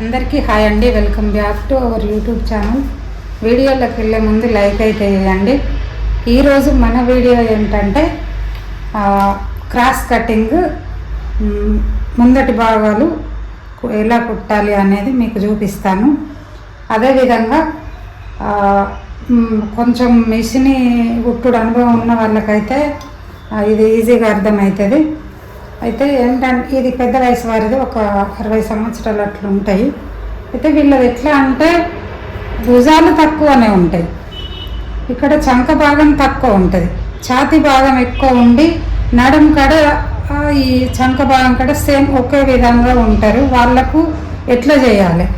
అందరికీ హాయ్ అండి, welcome back to our YouTube channel. వీడియోలోకి వెళ్ళే ముందు లైక్ అయితే చేయండి. ఈరోజు మన వీడియో ఏంటంటే క్రాస్ కటింగ్ ముందటి భాగాలు ఎలా కుట్టాలి అనేది మీకు చూపిస్తాను. అదేవిధంగా కొంచెం మిషన్ కుట్టుడు అనుభవం ఉన్న వాళ్ళకైతే ఇది ఈజీగా అర్థమవుతుంది. అయితే ఏంటంటే ఇది పెద్ద వయసు వారిది, ఒక 60 సంవత్సరాలు అట్లా ఉంటాయి. అయితే వీళ్ళది ఎట్లా అంటే భుజాలు తక్కువనే ఉంటాయి, ఇక్కడ చంక భాగం తక్కువ ఉంటుంది, ఛాతీ భాగం ఎక్కువ ఉండి నడుం కాడ ఈ చంక భాగం కాడ సేమ్ ఒకే విధంగా ఉంటారు. వాళ్ళకు ఎట్లా చేయాలి,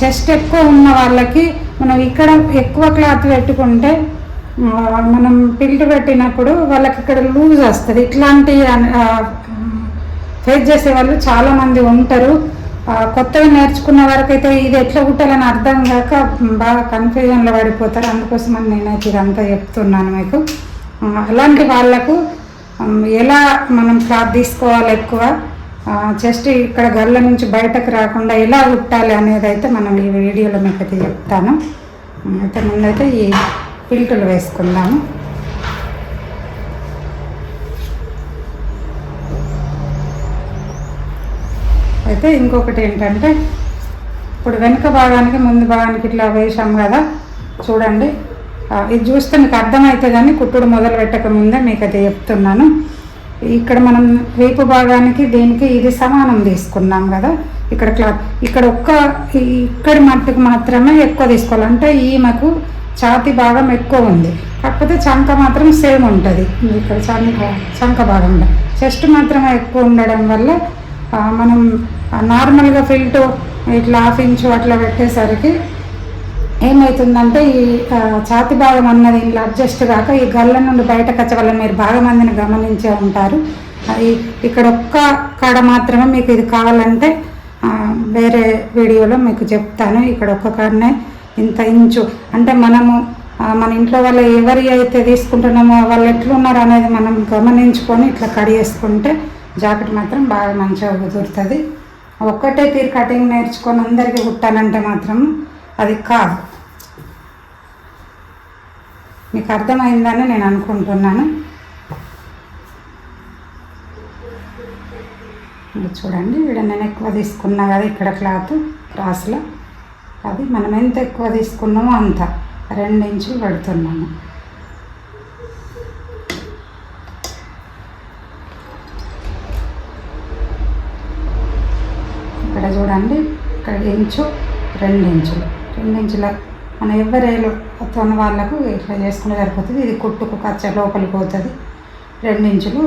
చెస్ట్ ఎక్కువ ఉన్న వాళ్ళకి మనం ఇక్కడ ఎక్కువ క్లాత్ పెట్టుకుంటే మనం పిల్ట్ పెట్టినప్పుడు వాళ్ళకి ఇక్కడ లూజ్ వస్తుంది. ఇట్లాంటి ఫేస్ చేసే వాళ్ళు చాలామంది ఉంటారు. కొత్తగా నేర్చుకున్న వరకైతే ఇది ఎట్లా కుట్టాలని అర్థం కాక బాగా కన్ఫ్యూజన్లో పడిపోతారు. అందుకోసమని నేనైతే ఇదంతా చెప్తున్నాను మీకు. అలాంటి వాళ్ళకు ఎలా మనం క్లాత్ తీసుకోవాలి, ఎక్కువ చెస్ట్ ఇక్కడ గల్ల నుంచి బయటకు రాకుండా ఎలా కుట్టాలి అనేది అయితే మనం ఈ వీడియోలో మీకు అయితే చెప్తాను. అయితే ముందైతే ఈ పిల్టులు వేసుకుందాము. అయితే ఇంకొకటి ఏంటంటే ఇప్పుడు వెనుక భాగానికి ముందు భాగానికి ఇట్లా వేసాం కదా, చూడండి. ఇది చూస్తే మీకు అర్థమవుతుంది కానీ కుట్టుడు మొదలు పెట్టక ముందే మీకు అయితే చెప్తున్నాను. ఇక్కడ మనం వీపు భాగానికి దీనికి ఇది సమానం తీసుకున్నాం కదా, ఇక్కడ క్లాత్ ఇక్కడ ఇక్కడి మట్టుకు మాత్రమే ఎక్కువ తీసుకోవాలి. అంటే ఈమెకు ఛాతీ భాగం ఎక్కువ ఉంది, కాకపోతే చంక మాత్రం సేమ్ ఉంటుంది. ఇక్కడ చంక భాగంలో చెస్ట్ మాత్రమే ఎక్కువ ఉండడం వల్ల మనం నార్మల్గా ఫిల్ట్ ఇట్లా 1/2 ఇంచు అట్లా పెట్టేసరికి ఏమవుతుందంటే ఈ ఛాతీ భాగం అన్నది ఇలా అడ్జస్ట్ కాక ఈ గల్ల నుండి బయటకు వచ్చే వల్ల మీరు బాగా మందిని గమనించే ఉంటారు. ఇక్కడ ఒక్క కాడ మాత్రమే మీకు ఇది కావాలంటే వేరే వీడియోలో మీకు చెప్తాను. ఇక్కడ ఒక్క కాడనే ఇంత ఇంచు అంటే మనము మన ఇంట్లో వాళ్ళు ఎవరి అయితే తీసుకుంటున్నామో వాళ్ళు ఎట్లున్నారు అనేది మనం గమనించుకొని ఇట్లా కట్ చేసుకుంటే జాకెట్ మాత్రం బాగా మంచిగా కుదురుతుంది. ఒక్కటే తీరు కటింగ్ నేర్చుకొని అందరికీ కుట్టాలంటే మాత్రం అది కాదు. మీకు అర్థమైందని నేను అనుకుంటున్నాను. చూడండి, ఇక్కడ నేను ఎక్కువ తీసుకున్నా కదా, ఇక్కడ క్లాత్ క్రాస్లో అది మనం ఎంత ఎక్కువ తీసుకున్నామో అంత 2 ఇంచులు పెడుతున్నాను. ఇక్కడ చూడండి, ఇక్కడ 1 ఇంచు 2 ఇంచులు 2 ఇంచుల మన ఎవరేలు తొన వాళ్ళకు ఇట్లా చేసుకుంటే సరిపోతుంది. ఇది కుట్టుకు కచ్చ లోపలికి పోతుంది, 2 ఇంచులు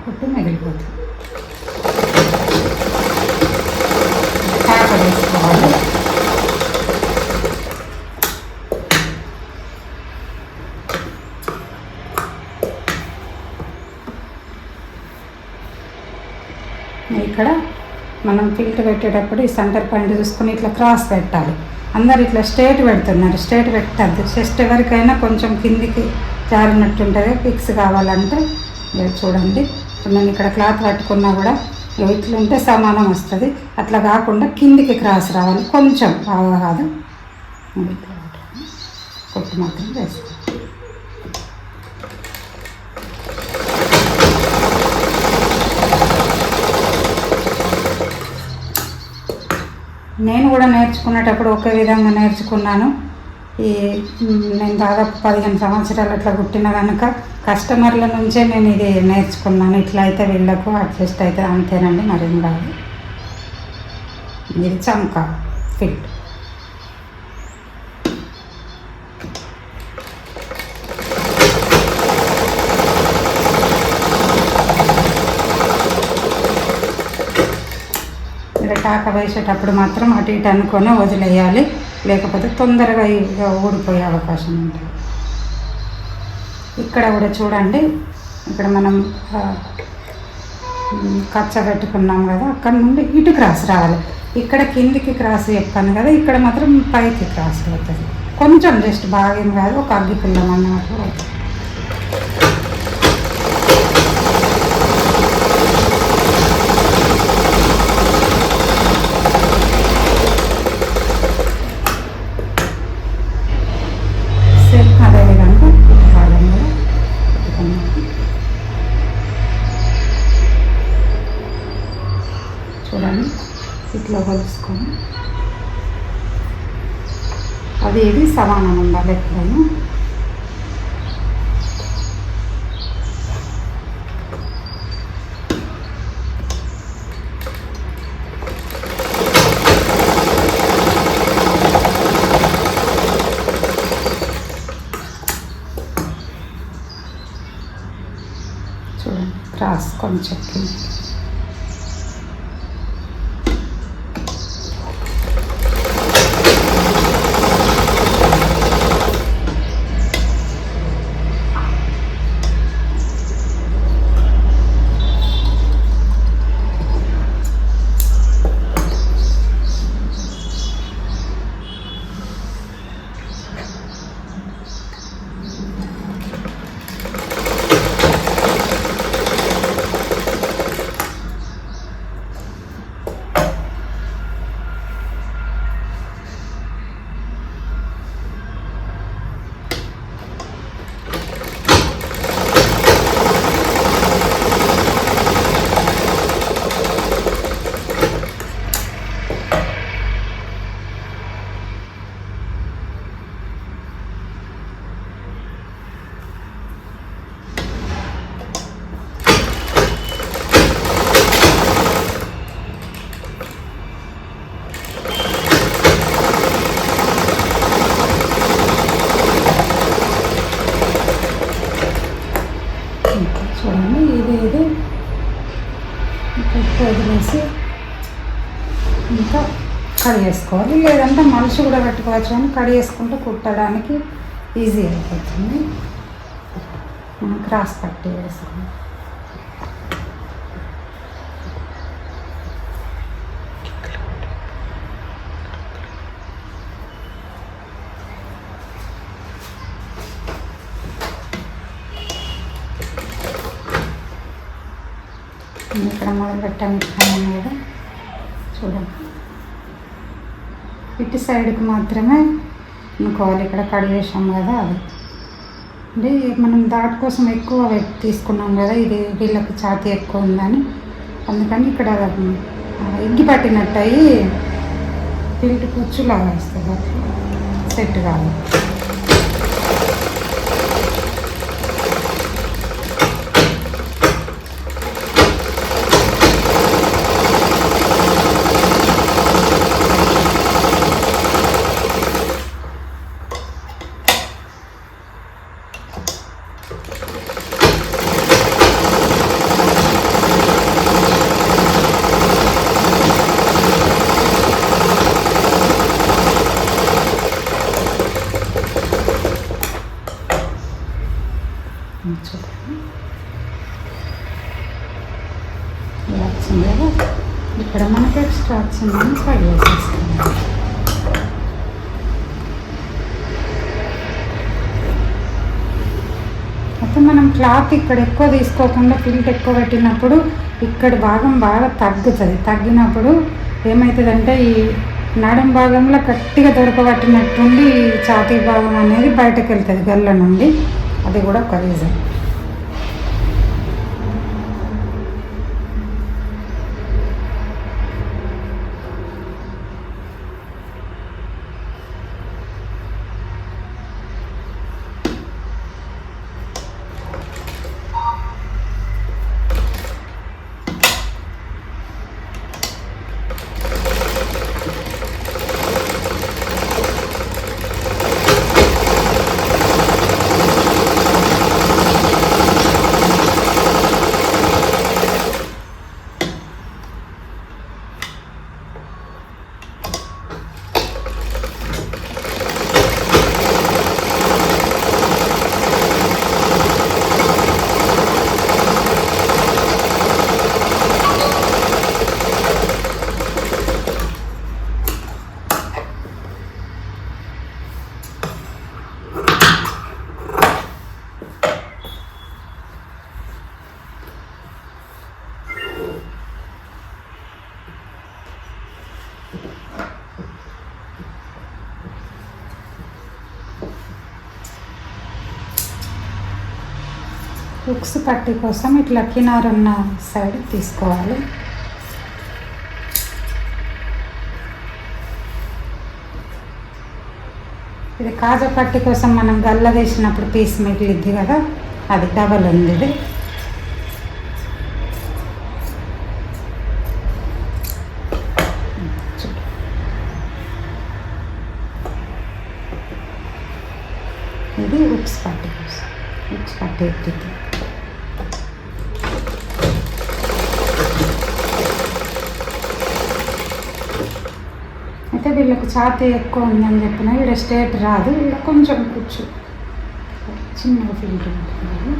కుట్టు మిగిలిపోతుంది. టాప్ వేసుకోవాలి. ఇక్కడ మనం ఫిల్ట్ పెట్టేటప్పుడు ఈ సెంటర్ పాయింట్ చూసుకొని ఇట్లా క్రాస్ పెట్టాలి. అందరు ఇట్లా స్ట్రేట్ పెడుతున్నారు, స్ట్రేట్ పెట్టద్దు. చెస్ట్ ఎవరికైనా కొంచెం కిందికి జారినట్టుంటుంది. ఫిక్స్ కావాలంటే చూడండి, ఇప్పుడు నేను ఇక్కడ క్లాత్ పట్టుకున్నా కూడా ఇట్లుంటే సమానం వస్తుంది. అట్లా కాకుండా కిందికి క్రాస్ రావాలి, కొంచెం బాగా కాదు. కొట్టు మాత్రం వేసుకోవాలి. నేను కూడా నేర్చుకునేటప్పుడు ఒకే విధంగా నేర్చుకున్నాను. నేను దాదాపు 15 సంవత్సరాలు అట్లా కుట్టిన కనుక కస్టమర్ల నుంచే నేను ఇది నేర్చుకున్నాను. ఇట్లా అయితే వీళ్ళకు అడ్జస్ట్ అయితే అంతేనండి, మరేం కాదు. ఇది చంక ఫిట్. టాక వేసేటప్పుడు మాత్రం అటు ఇటు అనుకొని వదిలేయాలి, లేకపోతే తొందరగా ఊడిపోయే అవకాశం ఉంటుంది. ఇక్కడ కూడా చూడండి, ఇక్కడ మనం కచ్చ పెట్టుకున్నాం కదా, అక్కడ నుండి ఇటు క్రాస్ రావాలి. ఇక్కడ కిందికి క్రాస్ చెప్పాను కదా, ఇక్కడ మాత్రం పైకి క్రాస్ అవుతుంది. కొంచెం జస్ట్ బాగా కాదు, ఒక అగ్గిపుల్లం అన్నమాట. ఇట్లా కొలుసుకొని అది ఇది సమానం ఉండాలి ఎప్పుడైనా. చూడండి క్రాస్ కొంచెం చూడండి. ఇది వదిలేసి ఇంకా కడిగేసుకోవాలి, లేదంటే మనిషి కూడా పెట్టుకోవచ్చు అని కడిగేసుకుంటే కుట్టడానికి ఈజీ అయిపోతుంది. మనం క్రాస్ పట్టి వేసుకుంటాం. ఇక్కడ మొదలు పెట్టాము కదా, చూడండి ఇటు సైడ్కి మాత్రమే అనుకోవాలి. ఇక్కడ కడిగేసాం కదా, అది అంటే మనం దాటి కోసం ఎక్కువ తీసుకున్నాం కదా, ఇది వీళ్ళకి ఛాతీ ఎక్కువ ఉందని, అందుకని ఇక్కడ ఎగ్గి పట్టినట్టు అయ్యి పిల్లి కుచ్చులాగా వస్తుంది, అట్లా సెట్ కాదు. ఇలా వచ్చింది కదా, ఇక్కడ మనకి ఎక్స్ట్రా వచ్చిందని ఫ్రై చేసేస్తాం. అయితే మనం క్లాత్ ఇక్కడ ఎక్కువ తీసుకోకుండా ఫిల్ట్ ఎక్కువ పెట్టినప్పుడు ఇక్కడ భాగం బాగా తగ్గుతుంది. తగ్గినప్పుడు ఏమవుతుందంటే ఈ నడుం భాగంలో గట్టిగా దొరకబట్టినట్టుండి ఛాతీ భాగం అనేది బయటకు వెళ్తుంది గల్ల నుండి, అది కూడా ఒక రీజన్. హుక్స్ పట్టి కోసం ఇట్లా కినారున్న సైడ్ తీసుకోవాలి. ఇది కాజా పట్టి కోసం మనం గల్ల వేసినప్పుడు పీస్ మిగిలిద్ది కదా, అది డబల్ ఉంది ఇది. ఇది ఉక్స్ పట్టి కోసం, ఉక్స్ పట్టి ఎత్తిద్ది. అయితే వీళ్ళకి ఛాతీ ఎక్కువ ఉందని చెప్పిన ఇక్కడ స్ట్రేట్ రాదు, ఇక్కడ కొంచెం కూర్చు చిన్నగా ఫిల్టర్ ఉంటుంది.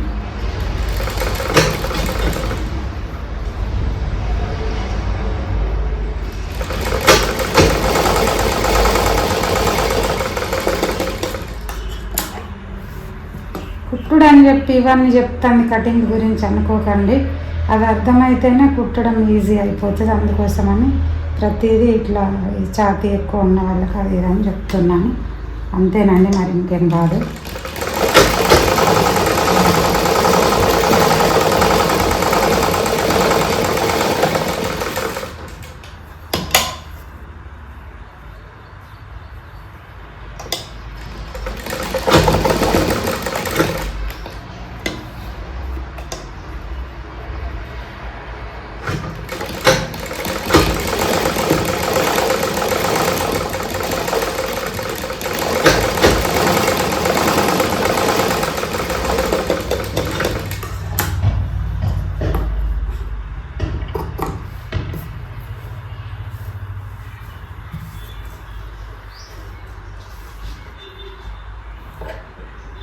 కుట్టుడు అని చెప్పి ఇవన్నీ చెప్తాను కటింగ్ గురించి అనుకోకండి, అది అర్థమైతేనే కుట్టడం ఈజీ అయిపోతుంది. అందుకోసమని ప్రతిదీ ఇట్లా ఛాతీ ఎక్కువ ఉన్న వాళ్ళకి అది ఇదని చెప్తున్నాను, అంతేనండి, మరి ఇంకేం కాదు.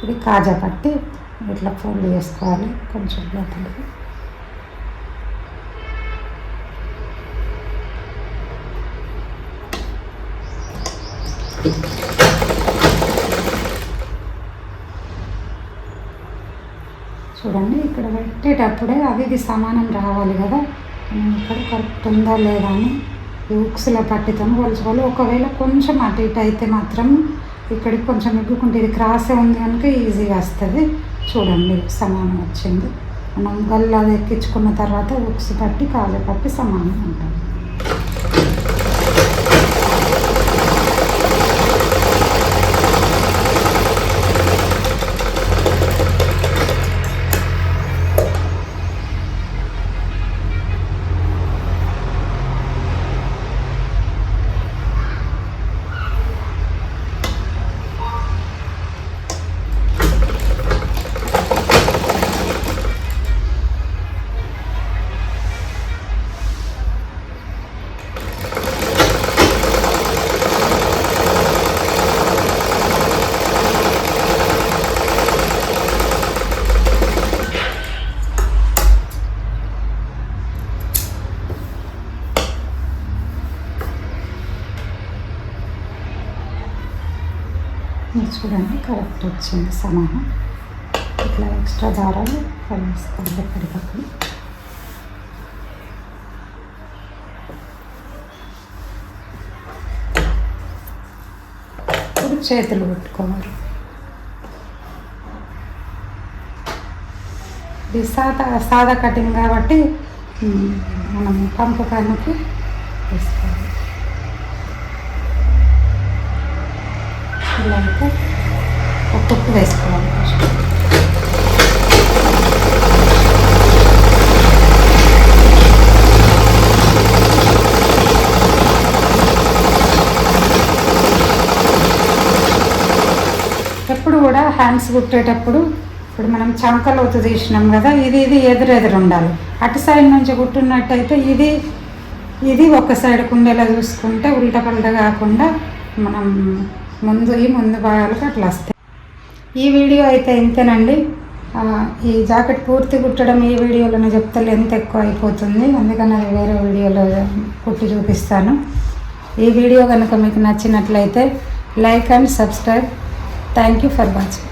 ఇది కాజా పట్టి ఇట్లా ఫోల్డ్ చేసుకోవాలి కొంచెం లోపలికి. చూడండి ఇక్కడ పెట్టేటప్పుడే అది ఇది సమానం రావాలి కదా, ఇక్కడ కరెక్ట్ ఉందా లేదా అని ఉక్స్ల పట్టితో కొలుచుకోవాలి. ఒకవేళ కొంచెం అటు ఇటు అయితే మాత్రం ఇక్కడికి కొంచెం ఎగ్గుకుంటే ఇది క్రాసే ఉంది కనుక ఈజీగా వస్తుంది. చూడండి సమానం వచ్చింది. మనం గల్లా ఎక్కించుకున్న తర్వాత ఉక్స్ పట్టి కాజా పట్టి సమానం ఉంటుంది. చూడండి కరెక్ట్ వచ్చింది సమానం. ఇట్లా ఎక్స్ట్రా దారాలు కలిసుకోవాలి ఎప్పటికప్పుడు. ఇప్పుడు చేతులు పెట్టుకోవాలి. ఇది సాదా కటింగ్ కాబట్టి మనం పంపు కానుకి వేసుకోవాలి. ఇలా అయితే ఒక కుట్టు వేసుకోవాలి ఫస్ట్. ఎప్పుడు కూడా హ్యాండ్స్ కుట్టేటప్పుడు ఇప్పుడు మనం చంకలోతు తీసినాం కదా, ఇది ఎదురెదురు ఉండాలి. అటు సైడ్ నుంచి కుట్టున్నట్టయితే ఇది ఒక సైడ్ కుండేలా చూసుకుంటే ఉల్టా పల్టా కాకుండా మనం ముందు భాగాలకు అట్లా వస్తాయి. ఈ వీడియో అయితే ఇంతేనండి. ఈ జాకెట్ పూర్తి కుట్టడం ఈ వీడియోలోనే చెప్తే లెంత్ ఎక్కువ అయిపోతుంది, అందుకని అది వేరే వీడియోలో కుట్టి చూపిస్తాను. ఈ వీడియో కనుక మీకు నచ్చినట్లయితే like and subscribe. Thank you for watching.